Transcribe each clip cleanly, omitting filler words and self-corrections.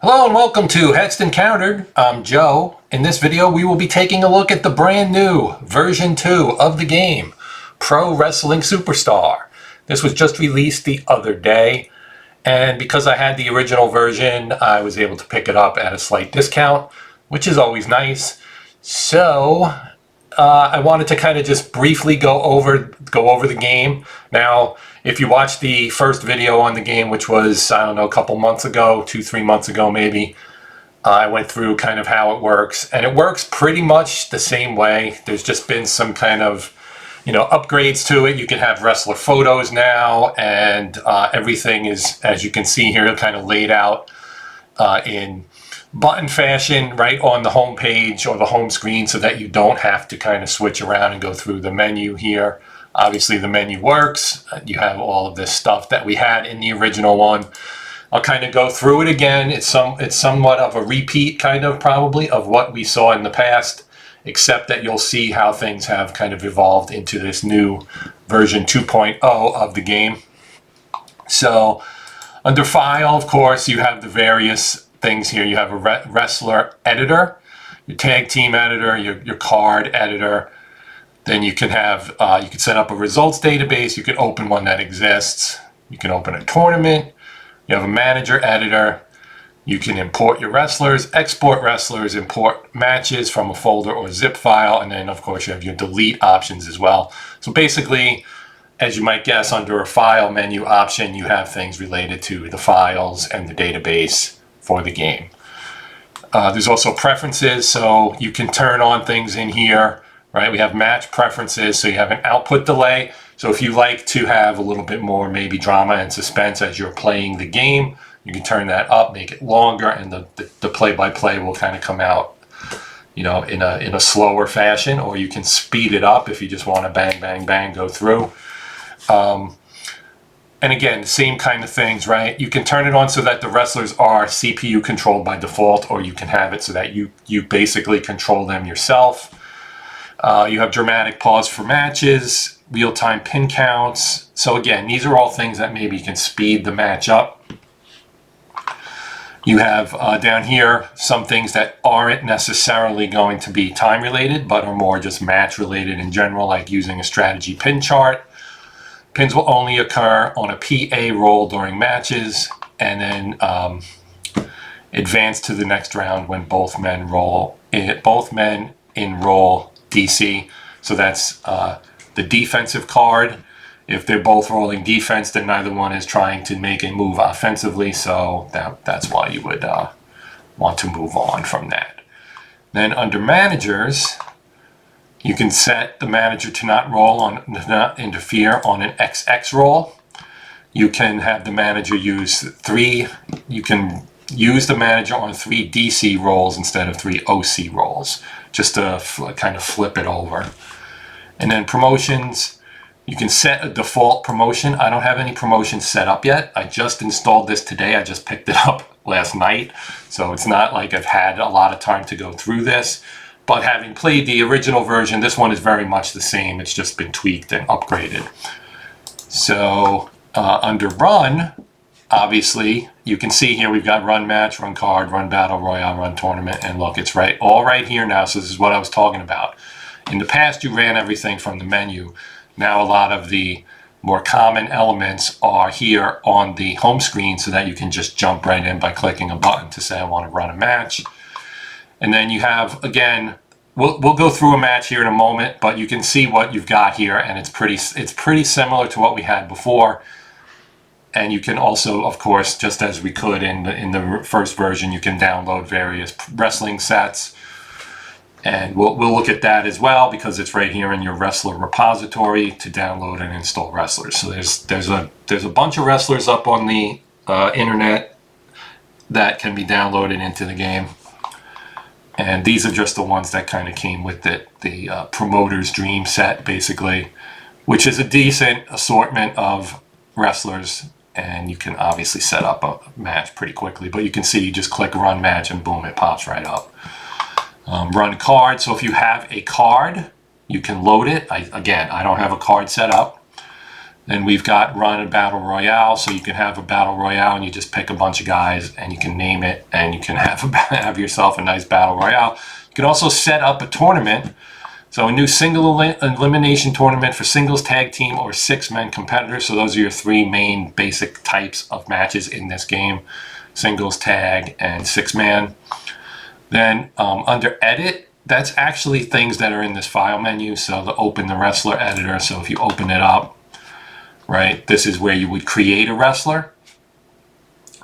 Hello and welcome to Hexed Encountered. I'm Joe. In this video, we will be taking a look at the brand new version 2 of the game, Pro Wrestling Superstar. This was just released the other day, and because I had the original version, I was able to pick it up at a slight discount, which is always nice. So, I wanted to kind of just briefly go over the game. Now, if you watched the first video on the game, which was, I don't know, a couple months ago, 2-3 months ago maybe, I went through kind of how it works, and it works pretty much the same way. There's just been some kind of, upgrades to it. You can have wrestler photos now, and everything is, as you can see here, kind of laid out in button fashion right on the home page or the home screen, so that you don't have to kind of switch around and go through the menu here. Obviously the menu works. You have all of this stuff that we had in the original one. I'll kind of go through it again. It's somewhat of a repeat, kind of, probably, of what we saw in the past, except that you'll see how things have kind of evolved into this new version 2.0 of the game. So under File, of course, you have the various things here. You have a wrestler editor, your tag team editor, your card editor. Then you can have, you can set up a results database. You can open one that exists. You can open a tournament. You have a manager editor. You can import your wrestlers, export wrestlers, import matches from a folder or zip file. And then, of course, you have your delete options as well. So basically, as you might guess, under a file menu option, you have things related to the files and the database for the game. There's also preferences, so you can turn on things in here, right? We have match preferences, so you have an output delay. So if you like to have a little bit more maybe drama and suspense as you're playing the game, you can turn that up, make it longer, and the play-by-play will kind of come out, in a slower fashion, or you can speed it up if you just want to bang, bang, bang, go through. And again, the same kind of things, right? You can turn it on so that the wrestlers are CPU controlled by default, or you can have it so that you basically control them yourself. You have dramatic pause for matches, real-time pin counts. So again, these are all things that maybe can speed the match up. You have down here some things that aren't necessarily going to be time-related, but are more just match-related in general, like using a strategy pin chart. Pins will only occur on a PA roll during matches, and then advance to the next round when both men in roll DC. So that's the defensive card. If they're both rolling defense, then neither one is trying to make a move offensively. So that's why you would want to move on from that. Then under managers, you can set the manager to not interfere on an XX roll. You can have the manager use you can use the manager on 3 DC rolls instead of 3 OC rolls, just to kind of flip it over. And then promotions, you can set a default promotion. I don't have any promotions set up yet. I just installed this today. I just picked it up last night. So it's not like I've had a lot of time to go through this. But having played the original version, this one is very much the same. It's just been tweaked and upgraded. So under Run, obviously, you can see here we've got Run Match, Run Card, Run Battle Royale, Run Tournament, and look, it's all right here now. So this is what I was talking about. In the past, you ran everything from the menu. Now a lot of the more common elements are here on the home screen, so that you can just jump right in by clicking a button to say I want to run a match. And then you have, again, we'll go through a match here in a moment, but you can see what you've got here, and it's pretty similar to what we had before. And you can also, of course, just as we could in the first version, you can download various wrestling sets, and we'll look at that as well, because it's right here in your wrestler repository to download and install wrestlers. So there's a bunch of wrestlers up on the internet that can be downloaded into the game. And these are just the ones that kind of came with it, the Promoter's Dream set, basically, which is a decent assortment of wrestlers, and you can obviously set up a match pretty quickly. But you can see, you just click Run Match, and boom, it pops right up. Run Card, so if you have a card, you can load it. Again, I don't have a card set up. Then we've got run a battle royale, so you can have a battle royale and you just pick a bunch of guys and you can name it and you can have yourself a nice battle royale. You can also set up a tournament. So a new single elimination tournament for singles, tag team, or 6-man competitors. So those are your 3 main basic types of matches in this game: singles, tag, and 6-man. Then under edit, that's actually things that are in this file menu. So the open the wrestler editor. So if you open it up, right, this is where you would create a wrestler.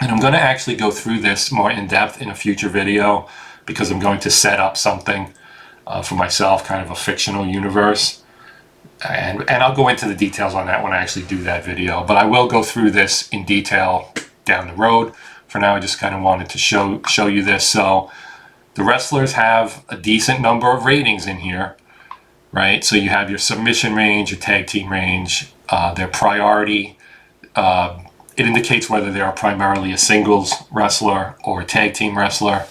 And I'm going to actually go through this more in depth in a future video, because I'm going to set up something for myself, kind of a fictional universe. And I'll go into the details on that when I actually do that video. But I will go through this in detail down the road. For now, I just kind of wanted to show you this. So the wrestlers have a decent number of ratings in here, right? So you have your submission range, your tag team range, their priority. It indicates whether they are primarily a singles wrestler or a tag team wrestler.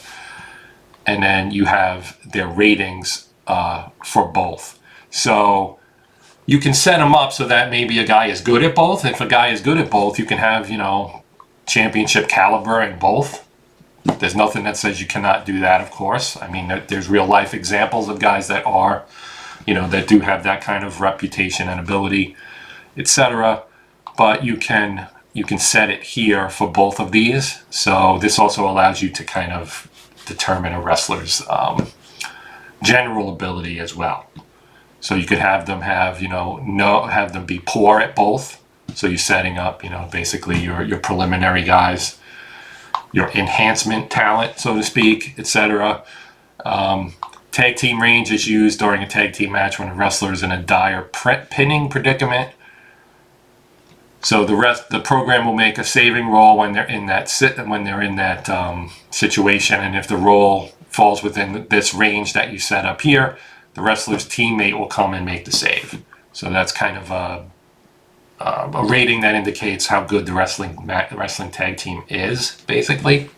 And then you have their ratings for both. So you can set them up so that maybe a guy is good at both. If a guy is good at both, you can have, you know, championship caliber in both. There's nothing that says you cannot do that, of course. I mean, there's real life examples of guys that are, you know, that do have that kind of reputation and ability, etc. But you can set it here for both of these. So this also allows you to kind of determine a wrestler's general ability as well. So you could have them have, you know, have them be poor at both. So you're setting up, you know, basically your preliminary guys, your enhancement talent, so to speak, etc. Tag team range is used during a tag team match when a wrestler is in a dire pinning predicament. So the program will make a saving roll when they're in that situation, and if the roll falls within this range that you set up here, the wrestler's teammate will come and make the save. So that's kind of a rating that indicates how good the wrestling tag team is, basically.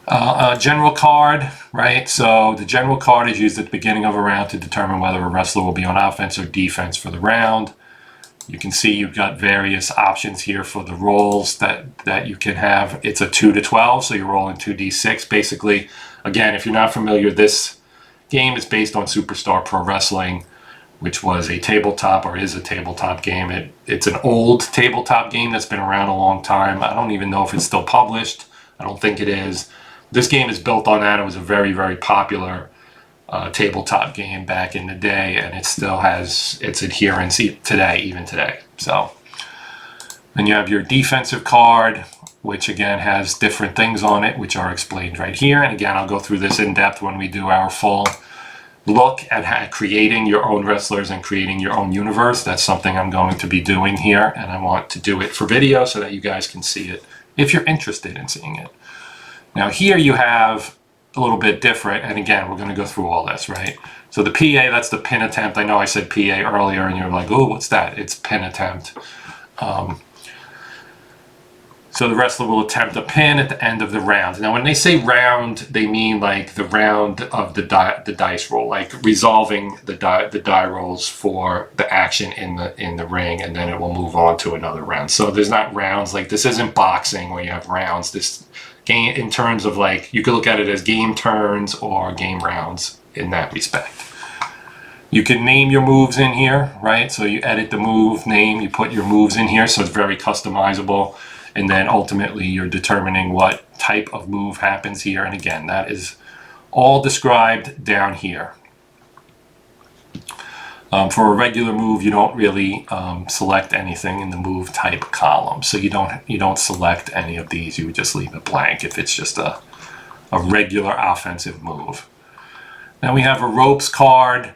General card, right? So the general card is used at the beginning of a round to determine whether a wrestler will be on offense or defense for the round. You can see you've got various options here for the rolls that you can have. It's a 2 to 12, so you're rolling 2d6 basically. Again, if you're not familiar, this game is based on Superstar Pro Wrestling, which was a tabletop, or is a tabletop game. It's an old tabletop game that's been around a long time. I don't even know if it's still published. I don't think it is. This game is built on that. It was a very, very popular tabletop game back in the day, and it still has its adherence today, even today. So then you have your defensive card, which again has different things on it, which are explained right here. And again, I'll go through this in depth when we do our full look at creating your own wrestlers and creating your own universe. That's something I'm going to be doing here, and I want to do it for video so that you guys can see it if you're interested in seeing it. Now here you have a little bit different, and again, we're going to go through all this, right? So the PA, that's the pin attempt. I know I said PA earlier, and you're like, oh, what's that? It's pin attempt. So the wrestler will attempt a pin at the end of the round. Now, when they say round, they mean like the round of the dice roll, like resolving the die rolls for the action in the ring, and then it will move on to another round. So there's not rounds, like this isn't boxing where you have rounds. This game, in terms of like, you could look at it as game turns or game rounds in that respect. You can name your moves in here, right? So you edit the move name, you put your moves in here, so it's very customizable. And then ultimately you're determining what type of move happens here. And again, that is all described down here. For a regular move, you don't really select anything in the move type column. So you don't select any of these. You would just leave it blank if it's just a regular offensive move. Now we have a ropes card.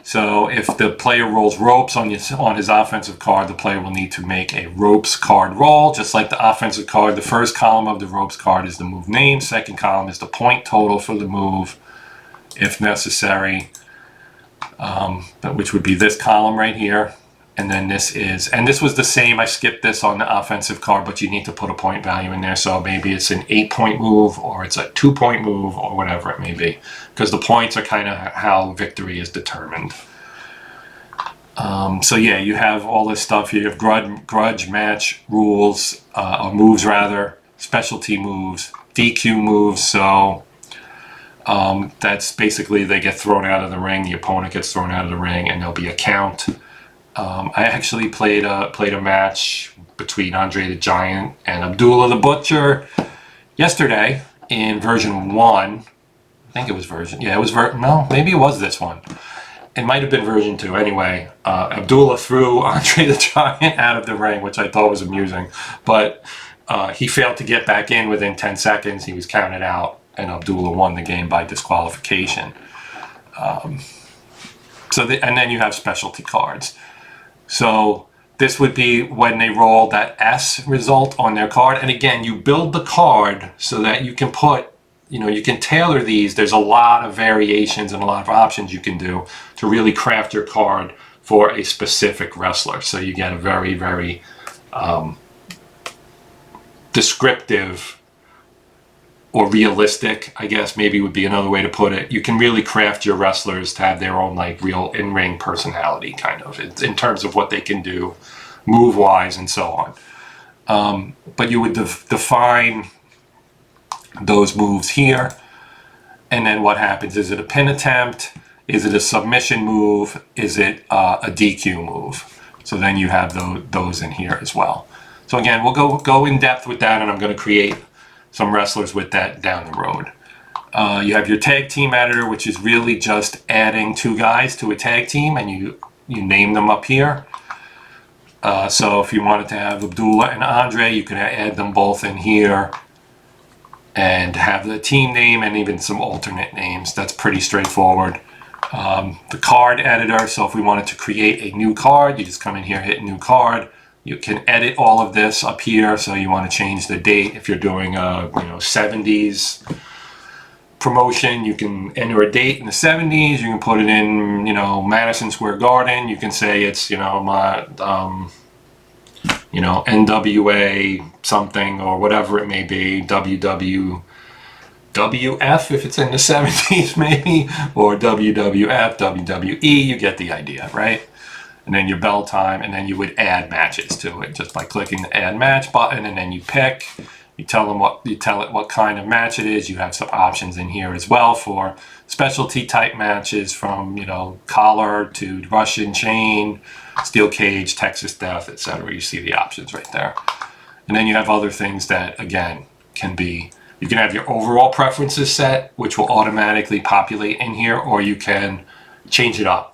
So if the player rolls ropes on his offensive card, the player will need to make a ropes card roll. Just like the offensive card, the first column of the ropes card is the move name. Second column is the point total for the move, if necessary, which would be this column right here. And then this was the same. I skipped this on the offensive card, but you need to put a point value in there. So maybe it's an 8-point move, or it's a 2-point move, or whatever it may be, because the points are kind of how victory is determined. So yeah, you have all this stuff. You have grudge match rules, or moves rather, specialty moves, DQ moves. So that's basically they get thrown out of the ring. The opponent gets thrown out of the ring, and there'll be a count. I actually played a match between Andre the Giant and Abdullah the Butcher yesterday in version 1. I think it was version. Yeah, it was no, maybe it was this one. It might have been version 2. Anyway, Abdullah threw Andre the Giant out of the ring, which I thought was amusing. But he failed to get back in within 10 seconds. He was counted out, and Abdullah won the game by disqualification. And then you have specialty cards. So this would be when they roll that S result on their card. And again, you build the card so that you can put, you can tailor these. There's a lot of variations and a lot of options you can do to really craft your card for a specific wrestler. So you get a very, very descriptive or realistic, I guess maybe would be another way to put it. You can really craft your wrestlers to have their own like real in-ring personality, kind of, in terms of what they can do, move-wise, and so on. But you would define those moves here, and then what happens? Is it a pin attempt? Is it a submission move? Is it a DQ move? So then you have those in here as well. So again, we'll go in depth with that, and I'm going to create some wrestlers with that down the road. You have your tag team editor, which is really just adding 2 guys to a tag team, and you name them up here. So if you wanted to have Abdullah and Andre, you can add them both in here and have the team name and even some alternate names. That's pretty straightforward. The card editor, so if we wanted to create a new card, you just come in here, hit new card. You can edit all of this up here. So you want to change the date. If you're doing a 70s promotion, you can enter a date in the 70s. You can put it in Madison Square Garden. You can say it's my NWA something or whatever it may be, WWF if it's in the 70s maybe, or WWF, WWE. You get the idea, right? And then your bell time, and then you would add matches to it just by clicking the add match button, and then you pick. You tell it what kind of match it is. You have some options in here as well for specialty type matches, from collar to Russian chain, steel cage, Texas Death, etc. You see the options right there. And then you have other things that again can be. You can have your overall preferences set, which will automatically populate in here, or you can change it up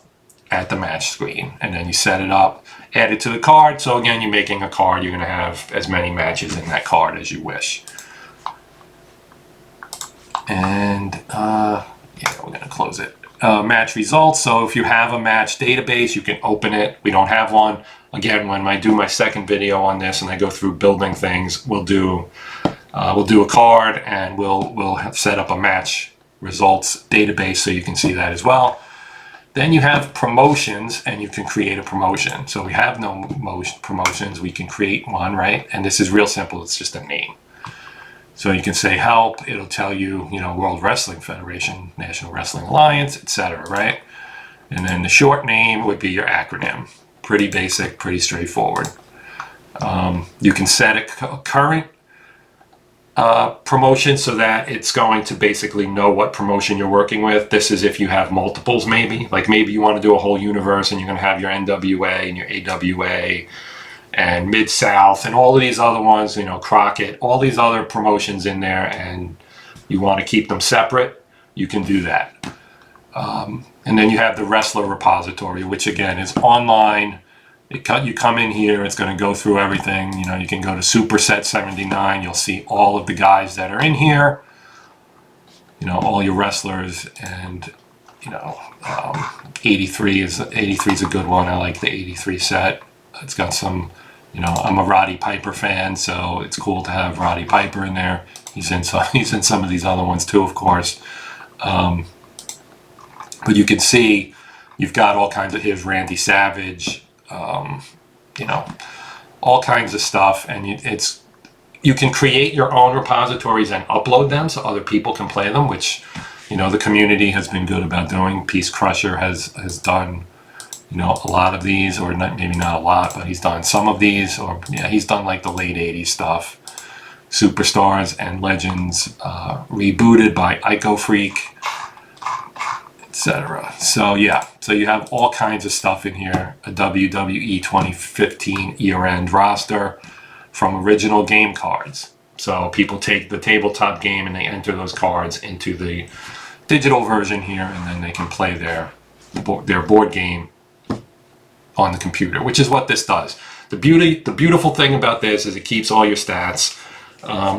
at the match screen, and then you set it up, add it to the card. So again, you're making a card, you're going to have as many matches in that card as you wish. And yeah, we're going to close it. Match results. So if you have a match database, you can open it. We don't have one. Again, when I do my second video on this and I go through building things, we'll do a card, and we'll set up a match results database so you can see that as well. Then you have promotions, and you can create a promotion. So we have no promotions. We can create one, right? And this is real simple. It's just a name. So you can say help. It'll tell you, World Wrestling Federation, National Wrestling Alliance, etc., right? And then the short name would be your acronym. Pretty basic, pretty straightforward. You can set a current promotion so that it's going to basically know what promotion you're working with. This is if you have multiples, maybe. Like maybe you want to do a whole universe and you're going to have your NWA and your AWA and Mid-South and all of these other ones, Crockett, all these other promotions in there, and you want to keep them separate, you can do that. And then you have the wrestler repository, which again is online. You come in here, it's going to go through everything. You can go to Superset 79. You'll see all of the guys that are in here. All your wrestlers, and 83 is a good one. I like the 83 set. It's got some. I'm a Roddy Piper fan, so it's cool to have Roddy Piper in there. He's in some of these other ones too, of course. But you can see you've got all kinds of his Randy Savage. All kinds of stuff, and you can create your own repositories and upload them so other people can play them, which the community has been good about doing. Peace Crusher has done you know, a lot of these, or not, maybe not a lot, but he's done some of these, or yeah, he's done like the late 80s stuff. Superstars and Legends, rebooted by Ico Freak, etc. So yeah, so you have all kinds of stuff in here. A WWE 2015 year-end roster from original game cards. So people take the tabletop game and they enter those cards into the digital version here, and then they can play their board game on the computer, which is what this does. The beautiful thing about this is it keeps all your stats.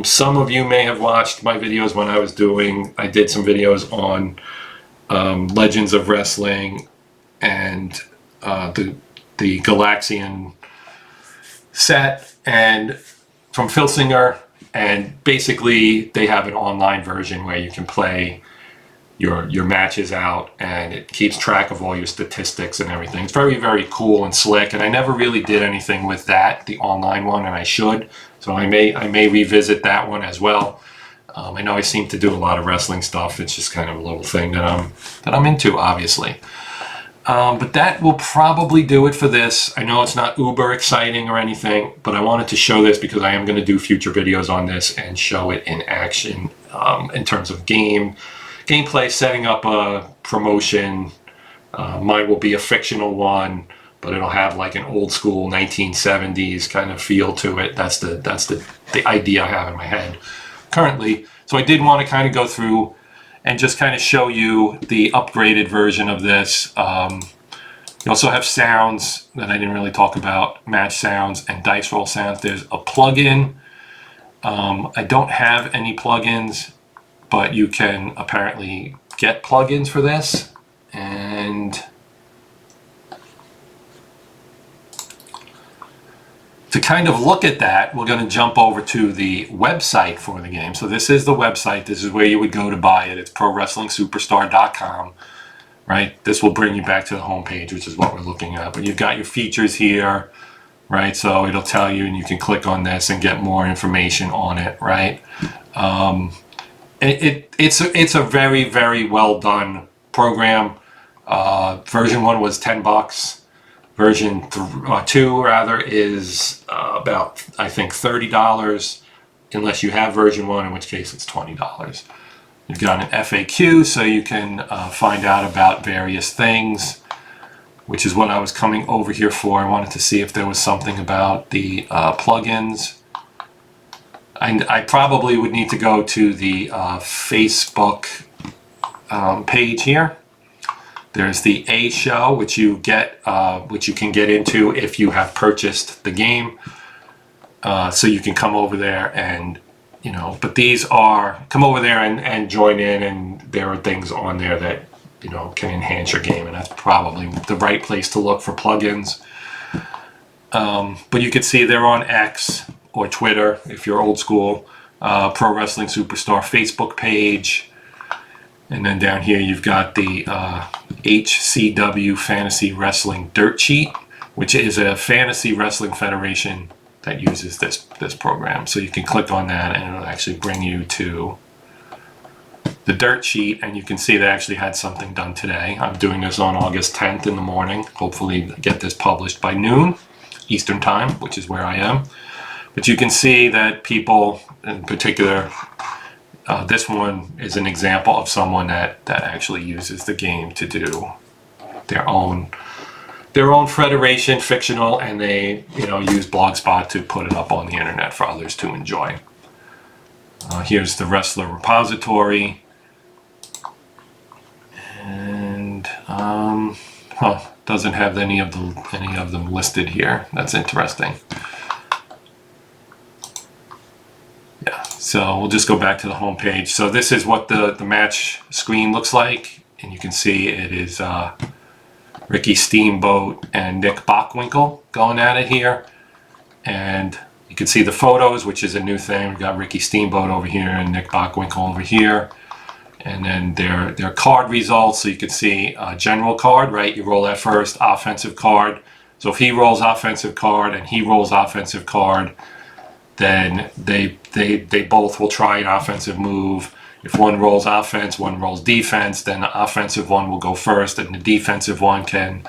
Some of you may have watched my videos when I did some videos on Legends of Wrestling and the Galaxian set and from Filsinger, and basically they have an online version where you can play your matches out, and it keeps track of all your statistics and everything. It's very, very cool and slick, and I never really did anything with that, the online one, and I should. So I may revisit that one as well. I know I seem to do a lot of wrestling stuff. It's just kind of a little thing that I'm into, obviously. But that will probably do it for this. I know it's not uber exciting or anything, but I wanted to show this because I am going to do future videos on this and show it in action in terms of gameplay, setting up a promotion. Mine will be a fictional one, but it'll have like an old school 1970s kind of feel to it. That's the idea I have in my head currently. So I did want to kind of go through and just kind of show you the upgraded version of this. You also have sounds that I didn't really talk about, match sounds and dice roll sounds. There's a plugin. I don't have any plugins, but you can apparently get plugins for this. And to kind of look at that, we're going to jump over to the website for the game. So this is the website. This is where you would go to buy it. It's ProWrestlingSuperstar.com, right? This will bring you back to the homepage, which is what we're looking at. But you've got your features here, right? So it'll tell you, and you can click on this and get more information on it, right? It's a very, very well done program. Version 1 was $10. Version 2 rather is about, I think, $30, unless you have version 1, in which case it's $20. You've got an FAQ, so you can find out about various things, which is what I was coming over here for. I wanted to see if there was something about the plugins. I probably would need to go to the Facebook page here. There's the A show, which you can get into if you have purchased the game. So you can come over there and, you know, but these are, come over there and join in, and there are things on there that, you know, can enhance your game, and that's probably the right place to look for plugins. But you can see they're on X or Twitter if you're old school, Pro Wrestling Superstar Facebook page. And then down here you've got the HCW Fantasy Wrestling Dirt Sheet, which is a fantasy wrestling federation that uses this program. So you can click on that and it'll actually bring you to the dirt sheet, and you can see they actually had something done today. I'm doing this on August 10th in the morning. Hopefully get this published by noon Eastern time, which is where I am. But you can see that people, in particular, this one is an example of someone that actually uses the game to do their own federation, fictional, and they, you know, use Blogspot to put it up on the internet for others to enjoy. Here's the wrestler repository, and doesn't have any of them listed here. That's interesting. Yeah, so we'll just go back to the home page. So this is what the match screen looks like, and you can see it is Ricky Steamboat and Nick Bockwinkel going at it here, and you can see the photos, which is a new thing. We've got Ricky Steamboat over here and Nick Bockwinkel over here, and then their card results. So you can see general card, right? You roll that first, offensive card. So if he rolls offensive card and he rolls offensive card, then they both will try an offensive move. If one rolls offense, one rolls defense, then the offensive one will go first, and the defensive one can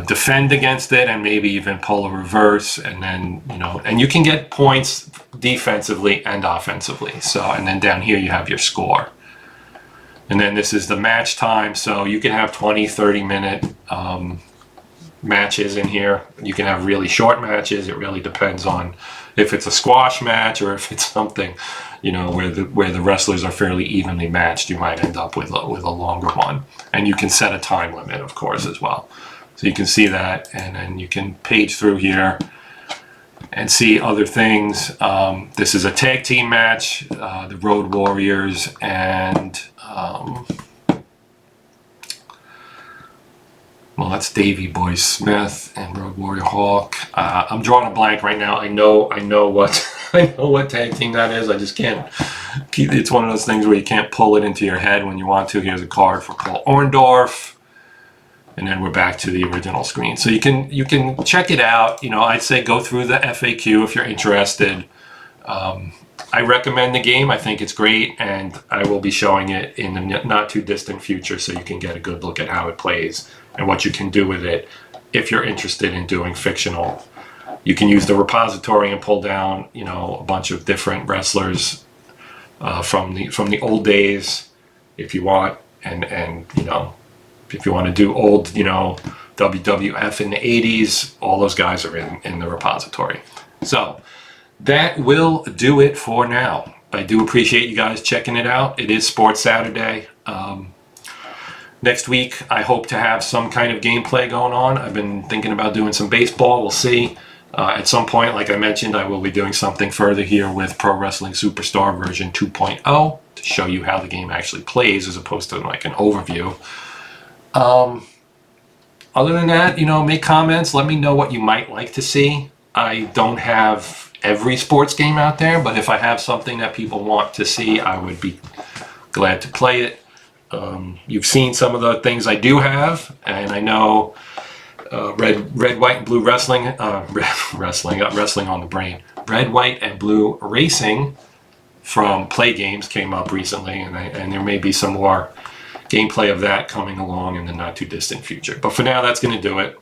defend against it and maybe even pull a reverse, and then, you know, and you can get points defensively and offensively. So, and then down here you have your score. And then this is the match time, so you can have 20, 30-minute matches in here. You can have really short matches. It really depends on if it's a squash match or if it's something, you know, where the wrestlers are fairly evenly matched. You might end up with a longer one. And you can set a time limit, of course, as well. So you can see that, and then you can page through here and see other things. This is a tag team match, the Road Warriors and well, that's Davey Boy Smith and Road Warrior Hawk. I'm drawing a blank right now. I know what I know what tag team that is. I just can't keep. It's one of those things where you can't pull it into your head when you want to. Here's a card for Paul Orndorff. And then we're back to the original screen. So you can check it out. You know, I'd say go through the FAQ if you're interested. I recommend the game. I think it's great, and I will be showing it in the not too distant future, so you can get a good look at how it plays and what you can do with it if you're interested in doing fictional. You can use the repository and pull down, you know, a bunch of different wrestlers from the old days if you want, and you know, if you want to do old, you know, WWF in the 80s, all those guys are in the repository. So that will do it for now. I do appreciate you guys checking it out. It is Sports Saturday. Next week, I hope to have some kind of gameplay going on. I've been thinking about doing some baseball. We'll see. At some point, like I mentioned, I will be doing something further here with Pro Wrestling Superstar version 2.0 to show you how the game actually plays as opposed to like an overview. Other than that, you know, make comments. Let me know what you might like to see. I don't have every sports game out there, but if I have something that people want to see, I would be glad to play it. You've seen some of the things I do have, and I know red, white, and blue wrestling, wrestling on the brain. Red, white, and blue racing from Play Games came up recently, and there may be some more gameplay of that coming along in the not too distant future. But for now, that's going to do it.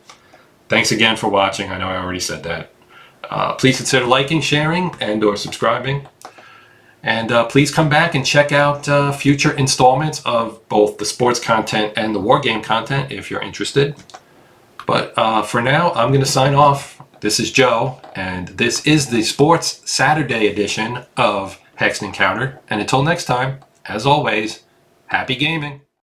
Thanks again for watching. I know I already said that. Please consider liking, sharing, and or subscribing. And please come back and check out future installments of both the sports content and the war game content if you're interested. But for now, I'm going to sign off. This is Joe, and this is the Sports Saturday edition of Hexed Encountered. And until next time, as always, happy gaming.